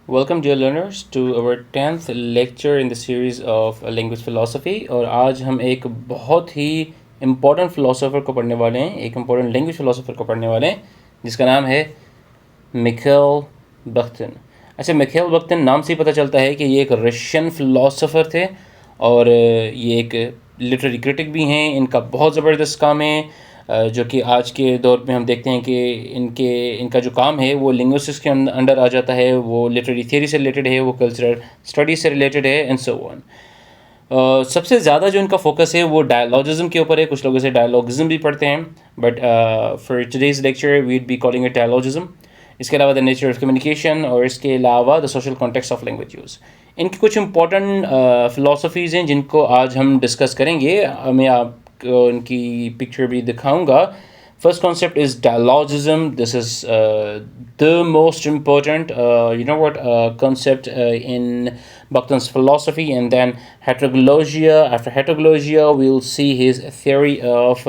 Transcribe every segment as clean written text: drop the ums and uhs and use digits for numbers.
Welcome dear learners to our 10th lecture in the series of language philosophy और आज हम एक बहुत ही इम्पोर्टेंट फ़िलासफ़र को पढ़ने वाले हैं, एक इम्पोर्टेंट लैंग्वेज फ़िलासफ़र को पढ़ने वाले हैं जिसका नाम है मिखाइल बख्तिन। अच्छा, मिखाइल बख्तिन नाम से ही पता चलता है कि ये एक रशियन फ़िलासफ़र थे और ये एक लिटरेरी क्रिटिक भी हैं। इनका बहुत ज़बरदस्त काम है जो कि आज के दौर में हम देखते हैं कि इनका जो काम है वो लिंग्विस्टिक्स के अंडर आ जाता है, वो लिटरेरी थियरी से रिलेटेड है, वो कल्चरल स्टडीज़ से रिलेटेड है एंड सो ऑन। सबसे ज़्यादा जो इनका फोकस है वो डायलॉगिज्म के ऊपर है। कुछ लोग इसे डायलॉगिज्म भी पढ़ते हैं, but for today's lecture we'd be calling it dialogism. इसके अलावा द नेचर ऑफ कम्युनिकेशन और इसके अलावा the social context of language use. इनकी कुछ इंपॉर्टेंट फ़िलासफ़ीज़ हैं जिनको आज हम डिस्कस करेंगे। मैं आपको इनकी पिक्चर भी दिखाऊंगा। First concept is dialogism. This is the most important, concept in Bakhtin's philosophy. And then heteroglosia. After heteroglosia, we'll see his theory of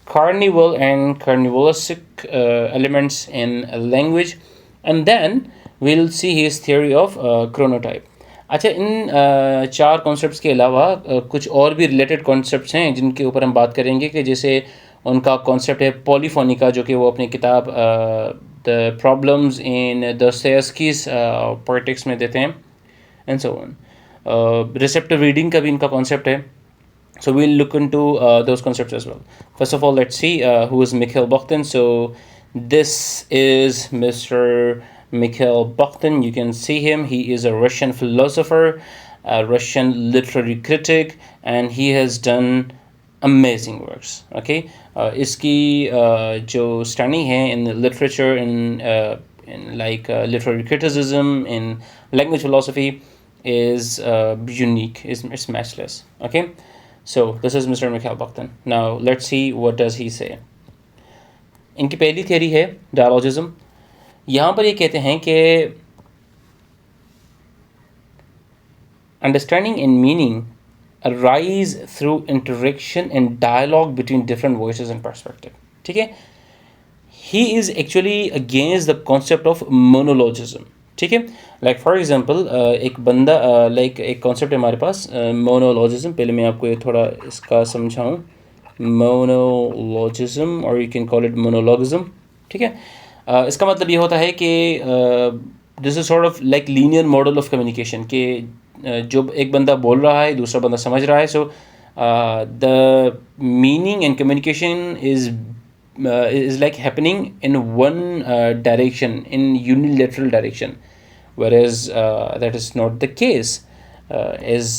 carnival and carnivolistic elements in language. And then we'll see his theory of chronotype. अच्छा, इन चार concepts के अलावा कुछ और भी related concepts हैं जिनके ऊपर हम बात करेंगे, कि जैसे उनका कॉन्सेप्ट है पॉलीफोनी का, जो कि वो अपनी किताब the problems in Dostoevsky's politics में देते हैं and so on. Receptive reading का भी इनका कॉन्सेप्ट है, so we'll look into those concepts as well. First of all, let's see who is Mikhail Bakhtin. So this is Mr. Mikhail Bakhtin. You can see him. He is a Russian philosopher, a Russian literary critic, and he has done amazing works. Okay, इसकी जो study है in literature, in like literary criticism, in language philosophy is unique. It's matchless. Okay. So this is Mr. Mikhail Bakhtin. Now let's see what does he say. इनकी पहली theory है डायलॉजिज्म। यहाँ पर ये कहते हैं कि understanding and meaning arise through interaction and dialogue between different voices and perspective. ठीक है, he is actually against the concept of monologism. ठीक है, लाइक फॉर एग्जांपल एक बंदा लाइक एक कॉन्सेप्ट है हमारे पास मोनोलॉजिज्म। पहले मैं आपको ये थोड़ा इसका समझाऊँ। मोनोलॉजिज्म और यू कैन कॉल इट मोनोलॉगिज्म। ठीक है, इसका मतलब ये होता है कि this is sort of like linear model of communication, कि जो एक बंदा बोल रहा है दूसरा बंदा समझ रहा है। So the meaning and communication is like happening in one direction, in unilateral direction, whereas that is not the case. As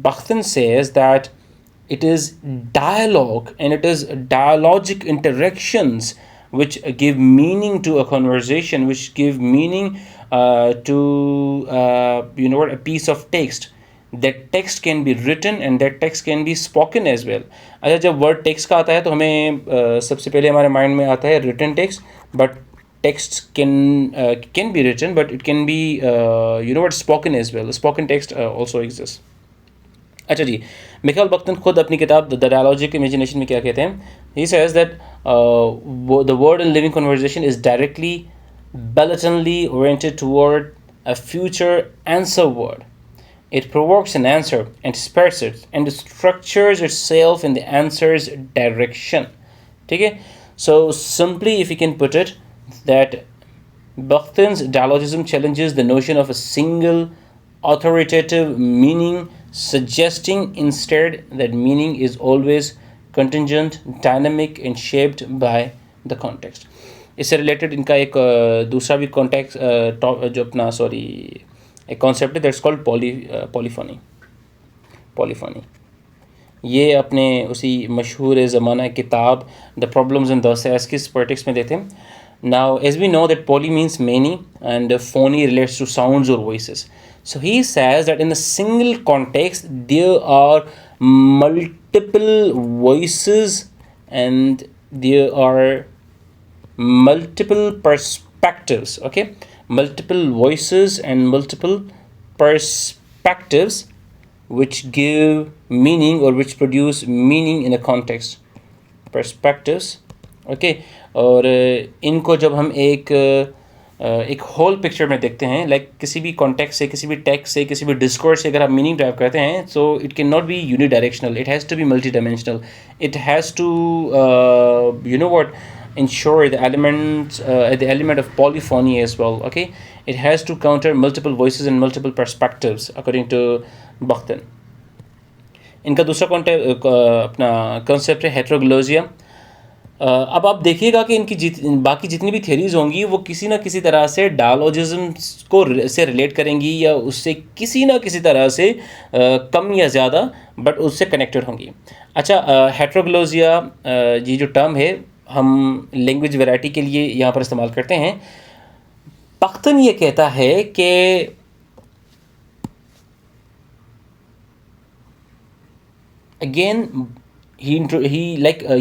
Bakhtin says that it is dialogue and it is dialogic interactions which give meaning to a conversation, which give meaning to a piece of text. That text can be written and that text can be spoken as well. अच्छा, जब word text का आता है तो हमें सबसे पहले हमारे माइंड में आता है written text, but text can be written, but it can be spoken as well. Spoken text also exist. अच्छा जी, मिखाइल बख्तिन खुद अपनी किताब द डायलॉजिक इमेजिनेशन में क्या कहते हैं? ही says that the word in living conversation is directly blatantly oriented toward a future answer word. It provokes an answer, anticipates it, and structures itself in the answer's direction. Okay? So simply, if you can put it, that Bakhtin's dialogism challenges the notion of a single authoritative meaning, suggesting instead that meaning is always contingent, dynamic, and shaped by the context. इससे related इनका एक दूसरा भी context जो अपना एक concept है, that's called polyphony. ये अपने उसी मशहूर ज़माना किताब the problems in Dostoevsky's politics में देते हैं। Now as we know that poly means many and phony relates to sounds और voices. So he says that in the single context there are multiple voices and there are multiple perspectives. Okay, multiple voices and multiple perspectives which give meaning or which produce meaning in a context. Perspectives. Okay, और इनको जब हम एक एक whole picture में देखते हैं, like किसी भी कॉन्टेक्स्ट से, किसी भी टेक्स्ट से, किसी भी डिस्कोर्स से अगर आप मीनिंग ड्राइव करते हैं, so it can not be unidirectional, it has to be multi dimensional, it has to you know what ensure the element of polyphony as well. Okay, it has to counter multiple voices and multiple perspectives according to Bakhtin. इनका दूसरा अपना concept है heteroglossia. अब आप देखिएगा कि इनकी बाकी जितनी भी थ्योरीज होंगी वो किसी ना किसी तरह से डायलॉजिज्म को से रिलेट करेंगी या उससे किसी ना किसी तरह से कम या ज़्यादा बट उससे कनेक्टेड होंगी. अच्छा, हेट्रोग्लोसिया ये जो टर्म है हम लैंग्वेज वैरायटी के लिए यहाँ पर इस्तेमाल करते हैं. बख्तन ये कहता है कि again he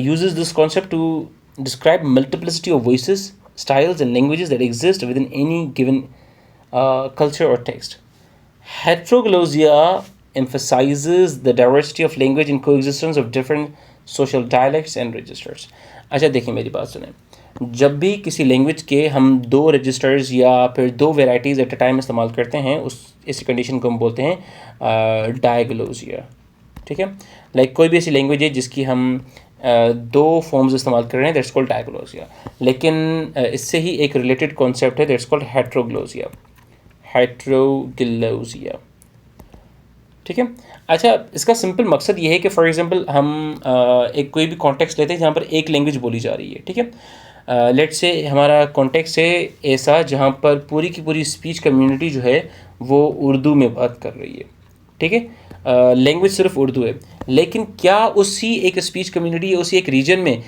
uses this concept to describe multiplicity of voices, styles and languages that exist within any given culture or text. Heteroglossia emphasizes the diversity of language and coexistence of different social dialects and registers. अच्छा देखिए, मेरी बात सुने. जब भी किसी language के हम दो रजिस्टर्स या फिर दो वेराइटीज़ एट अ टाइम इस्तेमाल करते हैं, इस कंडीशन को हम बोलते हैं डायग्लोसिया. ठीक है, लाइक कोई भी ऐसी लैंग्वेज है जिसकी हम दो फॉर्म्स इस्तेमाल कर रहे हैं, दैट्स कॉल्ड डायग्लोसिया. लेकिन इससे ही एक रिलेटेड कॉन्सेप्ट है, दैट्स कॉल्ड हेट्रोग्लोसिया. हेट्रोग्लोसिया, ठीक है. अच्छा, इसका सिंपल मकसद ये है कि फॉर एग्जांपल हम एक कोई भी कॉन्टेक्स्ट लेते हैं जहाँ पर एक लैंग्वेज बोली जा रही है. ठीक है, लेट्स से हमारा कॉन्टेक्स्ट है ऐसा जहाँ पर पूरी की पूरी स्पीच कम्युनिटी जो है वो उर्दू में बात कर रही है. ठीक है, लैंग्वेज सिर्फ उर्दू है, लेकिन क्या उसी एक स्पीच कम्युनिटी या उसी एक रीजन में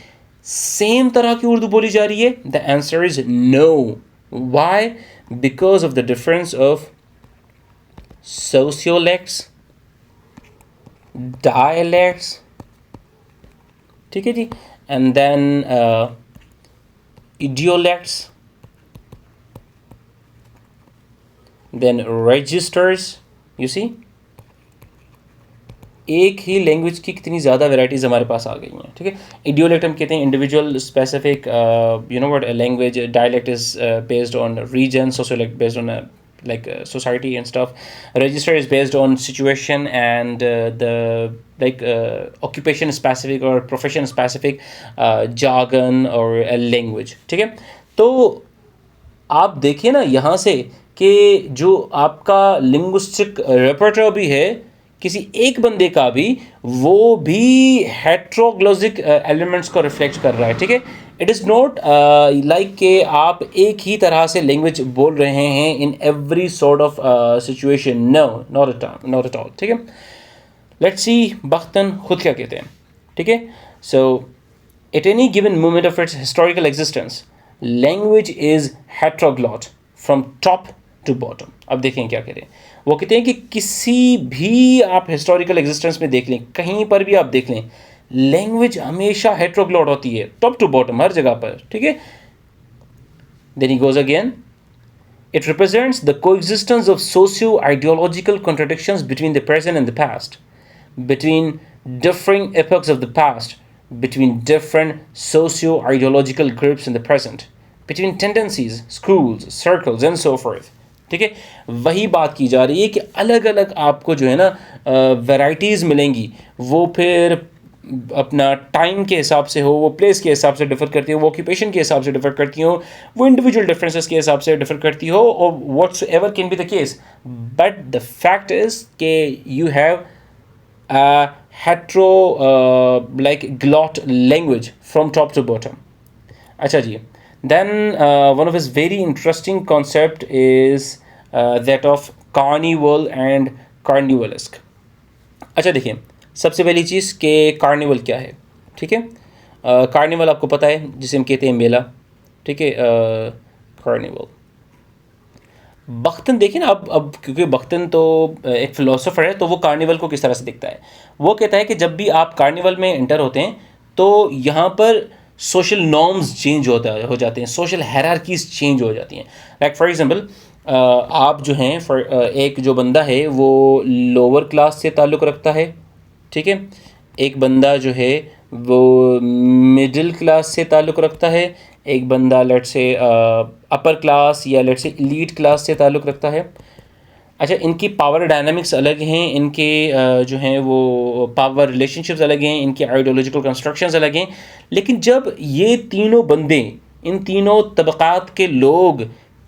सेम तरह की उर्दू बोली जा रही है? The answer is no. Why? Because of the difference of sociolects, dialects, ठीक है जी, and then idiolects, then registers. You see, एक ही लैंग्वेज की कितनी ज़्यादा वेराइटीज़ हमारे पास आ गई हैं. ठीक है, इडियोलेक्ट हम कहते हैं individual specific you know what language. Dialect is based on region, sociolect based on like society and stuff. Register is based on situation and the occupation specific or profession specific jargon or a language. ठीक है, तो आप देखिए ना यहाँ से कि जो आपका लिंग्विस्टिक रेपर्टरी भी है किसी एक बंदे का भी, वो भी हेट्रोग्लोसिक एलिमेंट्स को रिफ्लेक्ट कर रहा है. ठीक है, इट इज़ नॉट लाइक कि आप एक ही तरह से लैंग्वेज बोल रहे हैं in every sort of situation. No, not at all. ठीक है, लेट्स सी बख्तन खुद क्या कहते हैं. ठीक है, so at any given moment of its historical existence language is heteroglot from top to bottom. अब देखें क्या कह रहे हैं. वो कहते हैं कि किसी भी आप हिस्टोरिकल एग्जिस्टेंस में देख लें, कहीं पर भी आप देख लें, लैंग्वेज हमेशा हेट्रोग्लॉट होती है, टॉप टू बॉटम हर जगह पर. ठीक है, then he goes again. It represents the coexistence of socio ideological contradictions between the present and the past, between differing epochs of the past, between different socio ideological groups in the present, between tendencies, schools, circles and so forth. ठीक है, वही बात की जा रही है कि अलग अलग आपको जो है ना वैराइटीज़ मिलेंगी. वो फिर अपना टाइम के हिसाब से हो, वो प्लेस के हिसाब से डिफ़र करती हो, वो ऑक्यूपेशन के हिसाब से डिफ़र करती हो, वो इंडिविजुअल डिफरेंसेस के हिसाब से डिफ़र करती हो, और whatsoever can be the case. But the fact is कि you have heteroglot language from top to bottom. अच्छा जी, then one of his very interesting concept is that of carnival and carnivalesque. अच्छा देखिए, सबसे पहली चीज़ कि carnival क्या है. ठीक है, कार्निवल आपको पता है जिसे हम कहते हैं मेला. ठीक है, कार्निवल. बख्तन देखिए ना, अब क्योंकि बख्तन तो एक फ़िलोसोफर है, तो वो कार्निवल को किस तरह से देखता है. वो कहता है कि जब भी आप कार्निवल में एंटर होते हैं तो यहाँ पर सोशल नॉर्म्स चेंज हो जाते हैं, सोशल हायरार्कीज़ चेंज हो जाती हैं. लाइक फॉर एग्जांपल, आप जो हैं एक जो बंदा है वो लोअर क्लास से ताल्लुक़ रखता है. ठीक है, एक बंदा जो है वो मिडिल क्लास से ताल्लुक़ रखता है, एक बंदा लेट से अपर क्लास या लेट से एलीट क्लास से ताल्लुक़ रखता है। अच्छा, इनकी पावर डायनामिक्स अलग हैं, इनके जो हैं वो पावर रिलेशनशिप्स अलग हैं, इनकी आइडियोलॉजिकल कंस्ट्रक्शंस अलग हैं। लेकिन जब ये तीनों बंदे, इन तीनों तबक़ात के लोग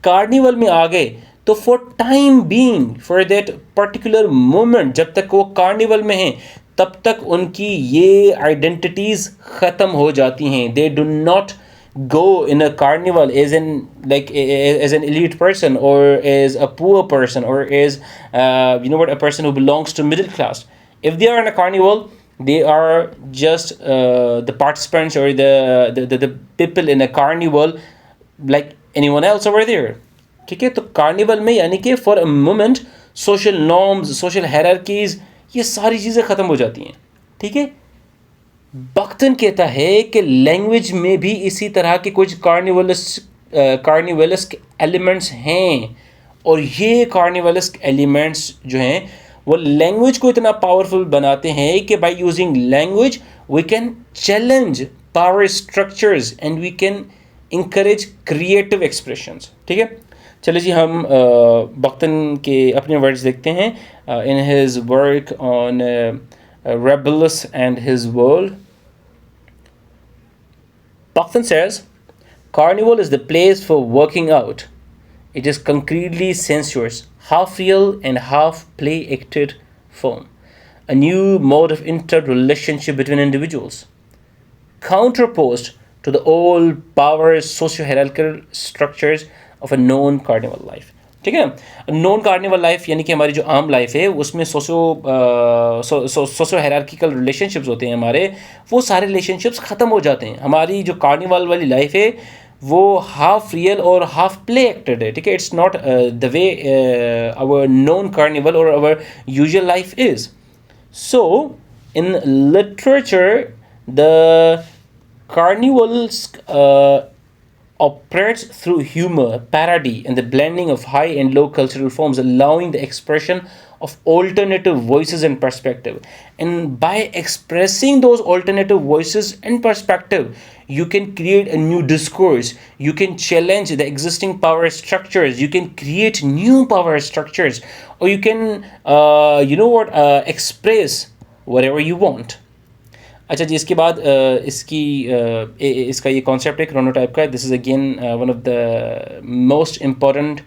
कार्निवल में आ गए, तो for time being, for that particular moment, जब तक वो कार्निवल में हैं, तब तक उनकी ये आइडेंटिटीज़ ख़त्म हो जाती हैं। They do not go in a carnival as in like as an elite person or as a poor person or as a person who belongs to middle class. If they are in a carnival, they are just the participants or the people in a carnival like anyone else over there. ठीक है, तो carnival में यानी कि for a moment social norms, social hierarchies, ये सारी चीज़ें ख़त्म हो जाती हैं। ठीक है, बख्तन कहता है कि लैंग्वेज में भी इसी तरह के कुछ कार्निवलिस्क एलिमेंट्स हैं, और ये कार्निवलिस्क एलिमेंट्स जो हैं वो लैंग्वेज को इतना पावरफुल बनाते हैं कि by using language we can challenge power structures and we can encourage creative expressions. ठीक है, चलिए जी, हम बख्तन के अपने वर्ड्स देखते हैं in his work on Rebelus and his world. Buxton says, Carnival is the place for working out. It is concretely sensuous, half real and half play-acted form, a new mode of interrelationship between individuals, counterposed to the old power socio-hierarchical structures of a known carnival life. ठीक है, non carnival life यानी कि हमारी जो आम life है उसमें socio hierarchical relationships होते हैं हमारे, वो सारे रिलेशनशिप्स ख़त्म हो जाते हैं। हमारी जो कार्निवल वाली लाइफ है वो हाफ रियल और हाफ प्ले एक्टेड है। ठीक है, it's not the way our non carnival और our usual life is. So in literature the carnivals operates through humor, parody, and the blending of high and low cultural forms, allowing the expression of alternative voices and perspective. And by expressing those alternative voices and perspective, you can create a new discourse, you can challenge the existing power structures, you can create new power structures, or you can express whatever you want. अच्छा जी, इसके बाद इसका ये concept है chronotope का। This is again one of the most important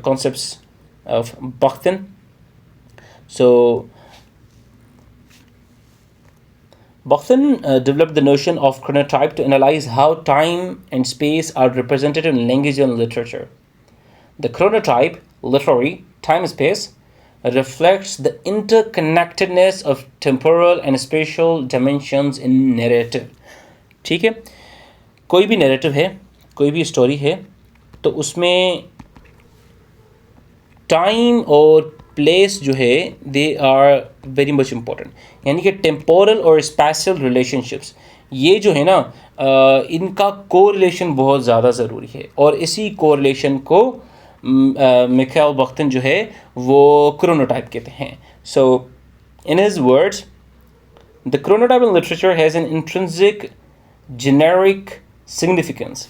concepts of Bakhtin. So Buxton developed the notion of chronotype to analyze how time and space are represented in language and literature. The chronotype, literary time and space, reflects the interconnectedness of temporal and spatial dimensions in narrative. ठीक है, कोई भी narrative है, कोई भी story है, तो उसमें टाइम और प्लेस जो है they are very much important. यानी कि टेम्पोरल और स्पेशल रिलेशनशिप्स ये जो है ना इनका कोरिलेशन बहुत ज़्यादा ज़रूरी है, और इसी कोरिलेशन को मिखाइल बख्तन जो है वो क्रोनोटाइप कहते हैं। So in his words, the chronotope in literature has an intrinsic generic significance.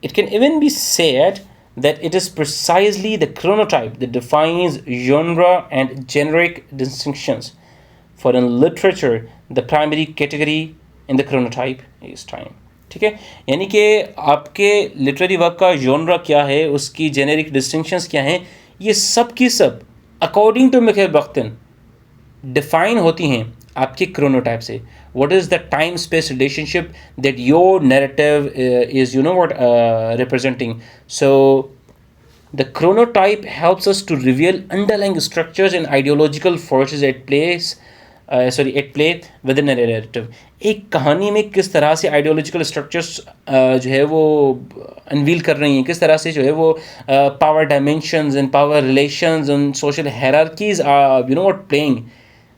It can even be said that it is precisely the chronotype that defines genre and generic distinctions. For in literature, the primary category in the chronotype is time. ठीक है, यानी कि आपके literary work का genre क्या है, उसकी generic distinctions क्या हैं, ये सब की सब अकॉर्डिंग टू मिखाइल बख्तन डिफाइन होती हैं आपके क्रोनोटाइप से. What is the time space relationship that your narrative is representing? So the chronotype helps us to reveal underlying structures and ideological forces at play within a narrative. एक कहानी में किस तरह से आइडियोलॉजिकल स्ट्रक्चर्स जो है वो अनवील कर रही हैं, किस तरह से जो है वो power dimensions and power relations and social hierarchies are playing.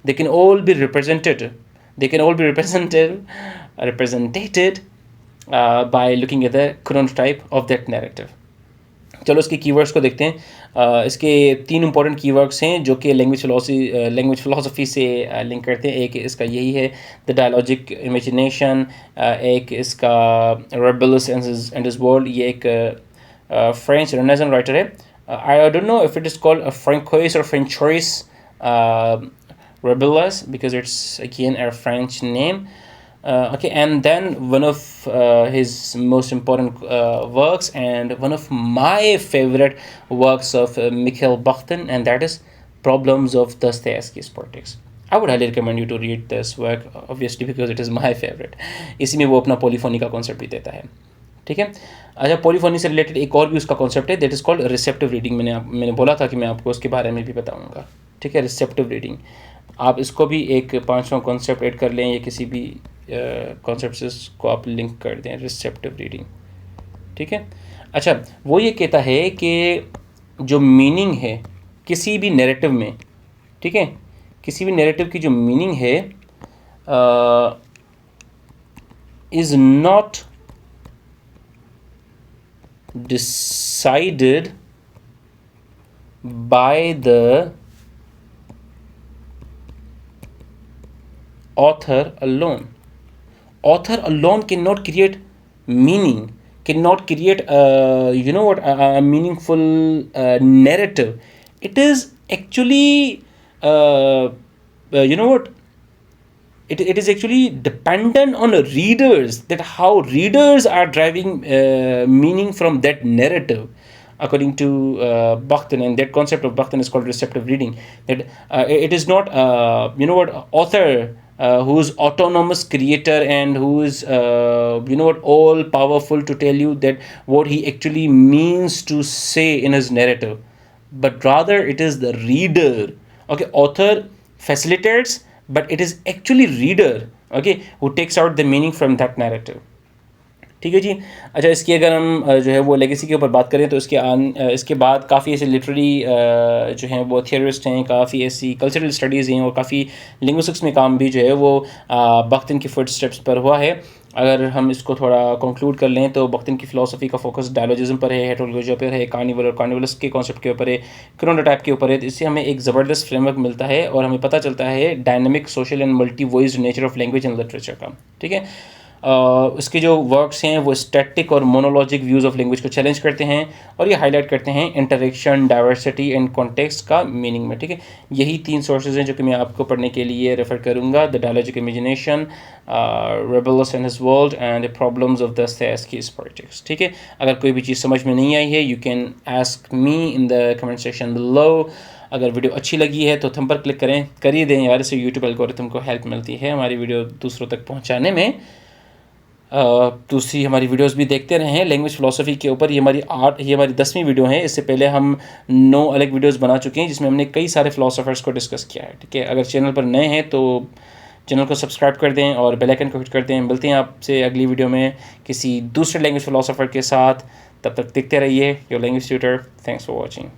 They can all be represented. They can all be represented by looking at the chronotype of that narrative. चलो इसके कीवर्ड्स को देखते हैं। इसके 3 इंपॉर्टेंट कीवर्ड्स हैं जो कि language philosophy से लिंक करते हैं। एक इसका यही है द डायलॉजिक इमेजिनेशन, एक इसका रेबेलस एंड हिज वर्ल्ड, ये एक फ्रेंच रेनेसांस राइटर है। I don't know if it is called François और फ्रेंचोइस Rebellious because it's again a French name. Okay, and then one of his most important works and one of my favorite works of Mikhail Bakhtin, and that is Problems of Dostoevsky's Politics. I would highly recommend you to read this work, obviously because it is my favorite. इसी में वो अपना पोलीफोनी का concept भी देता है, ठीक है। अच्छा, पोलीफोनी से रिलेटेड एक और भी उसका कॉन्सेप्ट है, that is called receptive reading. मैंने बोला था कि मैं आपको उसके बारे में भी बताऊंगा, ठीक है। रिसेप्टिव रीडिंग, आप इसको भी एक 5वां कॉन्सेप्ट ऐड कर लें, या किसी भी कॉन्सेप्ट को आप लिंक कर दें, रिसेप्टिव रीडिंग, ठीक है। अच्छा, वो ये कहता है कि जो मीनिंग है किसी भी नैरेटिव में, ठीक है, किसी भी नैरेटिव की जो मीनिंग है is not decided by the author alone. Author alone cannot create meaning, cannot create a meaningful narrative. It is actually it is actually dependent on readers, that how readers are driving meaning from that narrative, according to Bakhtin. And that concept of Bakhtin is called receptive reading, that it is not author who is autonomous creator and who is all powerful to tell you that what he actually means to say in his narrative, but rather it is the reader. Okay, author facilitates, but it is actually reader, okay, who takes out the meaning from that narrative, ठीक है जी। अच्छा, इसकी अगर हम जो है वो legacy के ऊपर बात करें तो इसके बाद काफ़ी ऐसे लिटरेरी जो हैं वो थियरिस्ट हैं, काफ़ी ऐसी कल्चरल स्टडीज़ हैं और काफ़ी लिंग्विस्टिक्स में काम भी जो है वो बख्तिन की फुट स्टेप्स पर हुआ है। अगर हम इसको थोड़ा कंक्लूड कर लें तो बख्तिन की फ़िलासफ़ी का फोकस डायलॉजिज्म पर है, हेटेरोलॉजी पर है, कार्निवल और कार्निवलिस्ट के कॉन्सेप्ट के ऊपर है, क्रोनोटाइप के ऊपर है। तो इससे हमें एक ज़बरदस्त फ्रेमवर्क मिलता है और हमें पता चलता है dynamic, social and multi voiced nature of language and literature का, ठीक है। इसके जो वर्क्स हैं वो स्टैटिक और मोनोलॉजिक व्यूज़ ऑफ लैंग्वेज को चैलेंज करते हैं और ये हाईलाइट करते हैं इंटरेक्शन, डाइवर्सिटी एंड कॉन्टेक्स्ट का मीनिंग में, ठीक है। यही 3 सोर्सेज हैं जो कि मैं आपको पढ़ने के लिए रेफ़र करूँगा, the dialogic imagination, Rabelais and his world and the problems of Dostoevsky's politics, ठीक है। अगर कोई भी चीज़ समझ में नहीं आई है, you can ask me in the comment section below. अगर वीडियो अच्छी लगी है तो थंब पर क्लिक कर ही दें यार, इससे यूट्यूब एल्गोरिथम को हेल्प मिलती है हमारी वीडियो दूसरों तक पहुँचाने में। दूसरी हमारी वीडियोस भी देखते रहें लैंग्वेज फ़िलासफ़ी के ऊपर। ये हमारी 10वीं वीडियो है। इससे पहले हम 9 अलग वीडियोस बना चुके हैं जिसमें हमने कई सारे फ़िलासफ़र्स को डिस्कस किया है, ठीक है। अगर चैनल पर नए हैं तो चैनल को सब्सक्राइब कर दें और बेल आइकन को हिट कर दें। मिलते हैं आपसे अगली वीडियो में किसी दूसरे लैंग्वेज फ़िलासफ़र के साथ। तब तक देखते रहिए your language tutor. Thanks for watching.